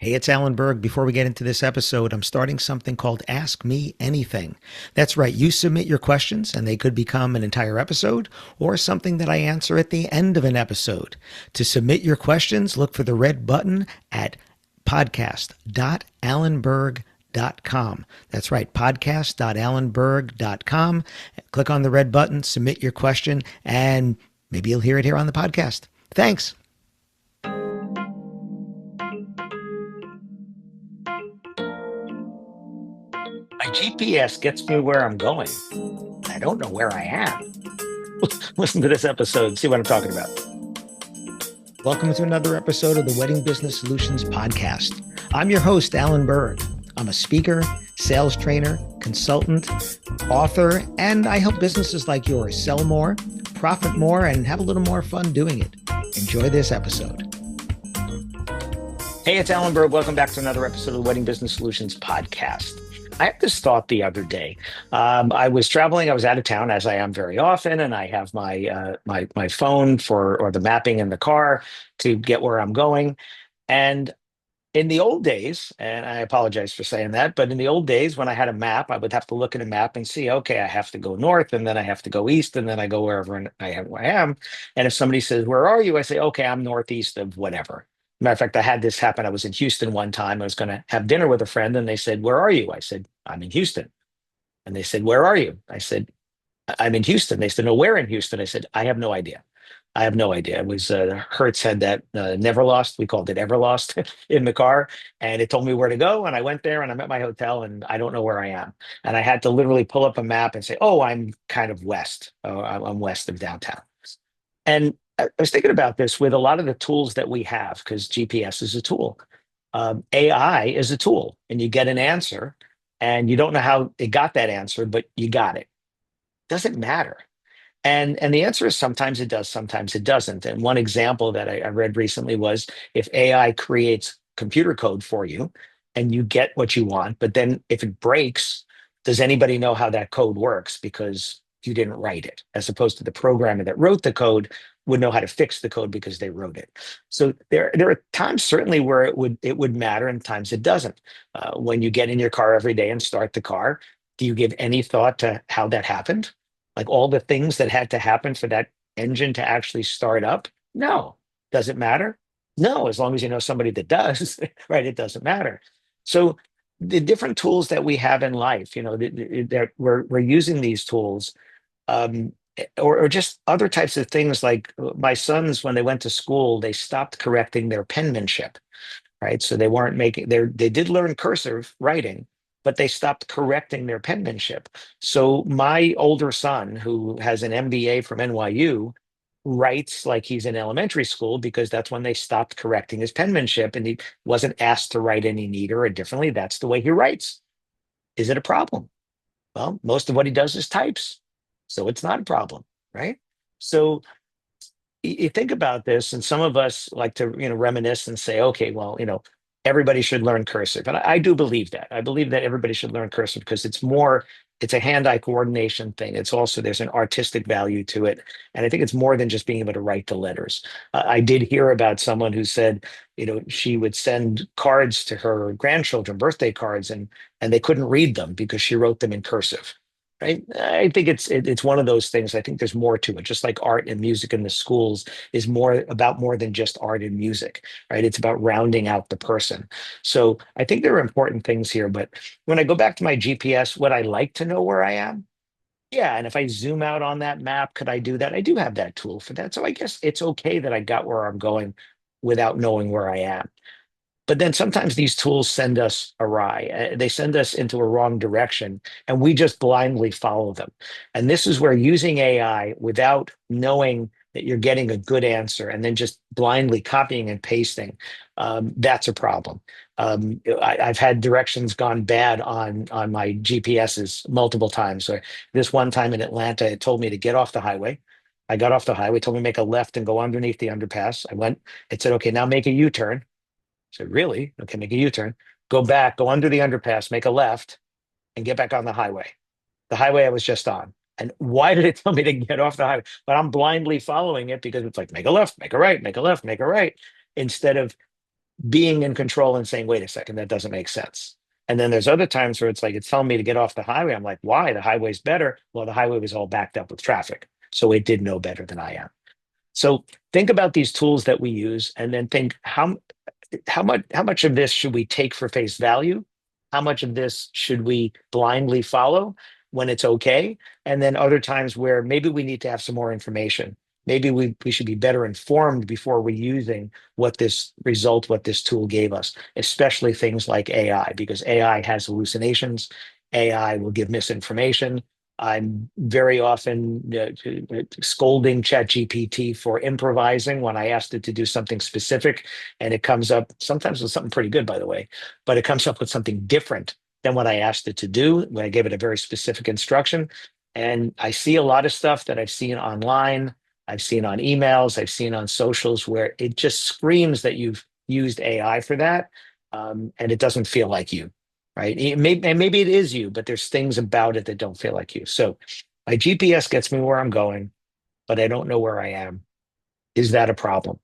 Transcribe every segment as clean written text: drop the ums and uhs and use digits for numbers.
Hey, it's Alan Berg. Before we get into this episode, I'm starting something called Ask Me Anything. That's right. You submit your questions and they could become an entire episode or something that I answer at the end of an episode. To submit your questions, look for the red button at podcast.alanberg.com. That's right, podcast.alanberg.com. Click on the red button, submit your question, and maybe you'll hear it here on the podcast. Thanks. My GPS gets me where I'm going. I don't know where I am. Listen to this episode and see what I'm talking about. Welcome to another episode of the Wedding Business Solutions Podcast. I'm your host, Alan Berg. I'm a speaker, sales trainer, consultant, author, and I help businesses like yours sell more, profit more, and have a little more fun doing it. Enjoy this episode. Hey, it's Alan Berg. Welcome back to another episode of the Wedding Business Solutions Podcast. I had this thought the other day. I was traveling. I was out of town, as I am very often, and I have my phone or the mapping in the car to get where I'm going. And in the old days, and I apologize for saying that, but in the old days, when I had a map, I would have to look at a map and see, okay, I have to go north, and then I have to go east, and then I go wherever I am. And if somebody says, "Where are you?" I say, "Okay, I'm northeast of whatever." Matter of fact, I had this happen. I was in Houston one time. I was going to have dinner with a friend, and they said, "Where are you?" I said, "I'm in Houston." And they said, "Where are you?" I said, "I'm in Houston." They said, "No, where in Houston?" I said, "I have no idea. I have no idea." It was Hertz had that Never Lost. We called it Everlost in the car, and it told me where to go. And I went there, and I'm at my hotel, and I don't know where I am. And I had to literally pull up a map and say, "Oh, I'm kind of west. Oh, I'm west of downtown." And I was thinking about this with a lot of the tools that we have, because GPS is a tool. AI is a tool, and you get an answer, and you don't know how it got that answer, but you got it. Doesn't matter. And the answer is sometimes it does, sometimes it doesn't. And one example that I read recently was if AI creates computer code for you and you get what you want, but then if it breaks, does anybody know how that code works? Because you didn't write it, as opposed to the programmer that wrote the code would know how to fix the code because they wrote it. So there are times certainly where it would matter, and times it doesn't. When you get in your car every day and start the car, do you give any thought to how that happened? Like all the things that had to happen for that engine to actually start up? No. Does it matter? No, as long as you know somebody that does, right? It doesn't matter. So the different tools that we have in life, that we're using these tools, or just other types of things. Like my sons, when they went to school, they stopped correcting their penmanship, right? So they weren't making they did learn cursive writing, but they stopped correcting their penmanship. So my older son, who has an MBA from NYU, writes like he's in elementary school because that's when they stopped correcting his penmanship and he wasn't asked to write any neater or differently. That's the way he writes. Is it a problem? Well, most of what he does is types. So it's not a problem, right? So you think about this, and some of us like to reminisce and say, okay, well, everybody should learn cursive, and I do believe that. I believe that everybody should learn cursive because it's a hand-eye coordination thing. It's also there's an artistic value to it, and I think it's more than just being able to write the letters. I did hear about someone who said, she would send cards to her grandchildren, birthday cards, and they couldn't read them because she wrote them in cursive. Right. I think it's one of those things. I think there's more to it. Just like art and music in the schools is more than just art and music, right? It's about rounding out the person. So I think there are important things here. But when I go back to my GPS, would I like to know where I am? Yeah. And if I zoom out on that map, could I do that? I do have that tool for that. So I guess it's okay that I got where I'm going without knowing where I am. But then sometimes these tools send us awry. They send us into a wrong direction, and we just blindly follow them. And this is where using AI without knowing that you're getting a good answer and then just blindly copying and pasting, that's a problem. I've had directions gone bad on my GPSs multiple times. So this one time in Atlanta, it told me to get off the highway. I got off the highway, told me to make a left and go underneath the underpass. I went, it said, okay, now make a U-turn. So really? Okay, make a U-turn, go back, go under the underpass, make a left, and get back on the highway. The highway I was just on. And why did it tell me to get off the highway? But I'm blindly following it because it's like make a left, make a right, make a left, make a right, instead of being in control and saying, wait a second, that doesn't make sense. And then there's other times where it's like, it's telling me to get off the highway. I'm like, why? The highway's better. Well, the highway was all backed up with traffic. So it did know better than I am. So think about these tools that we use and then think how much of this should we take for face value? How much of this should we blindly follow when it's okay? And then other times where maybe we need to have some more information. Maybe we should be better informed before we're using what this tool gave us, especially things like AI, because AI has hallucinations. AI will give misinformation. I'm very often scolding ChatGPT for improvising when I asked it to do something specific, and it comes up sometimes with something pretty good, by the way, but it comes up with something different than what I asked it to do when I gave it a very specific instruction. And I see a lot of stuff that I've seen online, I've seen on emails, I've seen on socials where it just screams that you've used AI for that, and it doesn't feel like you, right? And maybe it is you, but there's things about it that don't feel like you. So my GPS gets me where I'm going, but I don't know where I am. Is that a problem?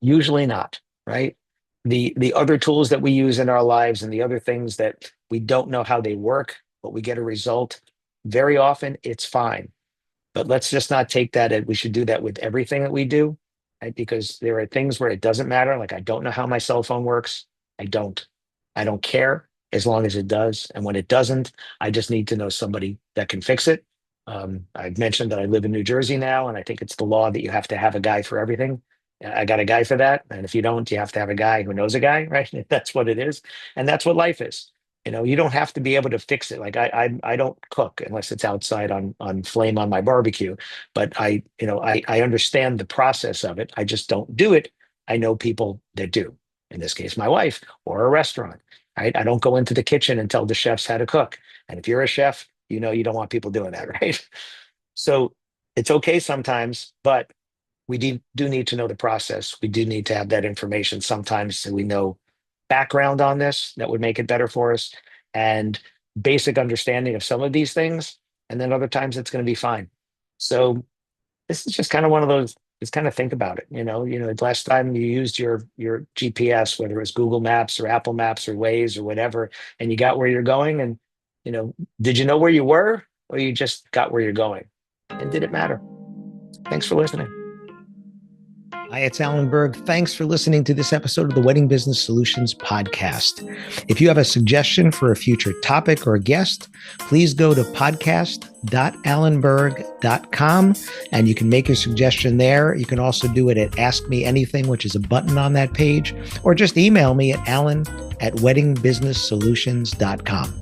Usually not, right? The other tools that we use in our lives and the other things that we don't know how they work, but we get a result, very often it's fine. But let's just not take that we should do that with everything that we do, right? Because there are things where it doesn't matter. Like I don't know how my cell phone works. I don't. I don't care as long as it does. And when it doesn't, I just need to know somebody that can fix it. I've mentioned that I live in New Jersey now, and I think it's the law that you have to have a guy for everything. I got a guy for that. And if you don't, you have to have a guy who knows a guy, right? That's what it is. And that's what life is. You don't have to be able to fix it. Like I don't cook unless it's outside on flame on my barbecue. But I understand the process of it. I just don't do it. I know people that do. In this case, my wife or a restaurant. Right? I don't go into the kitchen and tell the chefs how to cook. And if you're a chef, you don't want people doing that, right? So it's okay sometimes, but we do need to know the process. We do need to have that information sometimes so we know background on this that would make it better for us and basic understanding of some of these things. And then other times it's going to be fine. So this is just kind of one of those, just kind of think about it. The last time you used your GPS, whether it was Google Maps or Apple Maps or Waze or whatever, and you got where you're going and, did you know where you were or you just got where you're going? And did it matter? Thanks for listening. Hi, it's Alan Berg. Thanks for listening to this episode of the Wedding Business Solutions podcast. If you have a suggestion for a future topic or a guest, please go to podcast.alanberg.com and you can make your suggestion there. You can also do it at Ask Me Anything, which is a button on that page, or just email me at alan@weddingbusinesssolutions.com.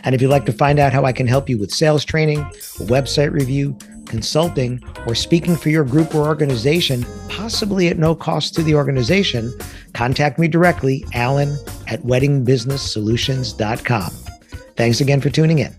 And if you'd like to find out how I can help you with sales training, a website review, consulting, or speaking for your group or organization, possibly at no cost to the organization, contact me directly, alan@weddingbusinesssolutions.com. Thanks again for tuning in.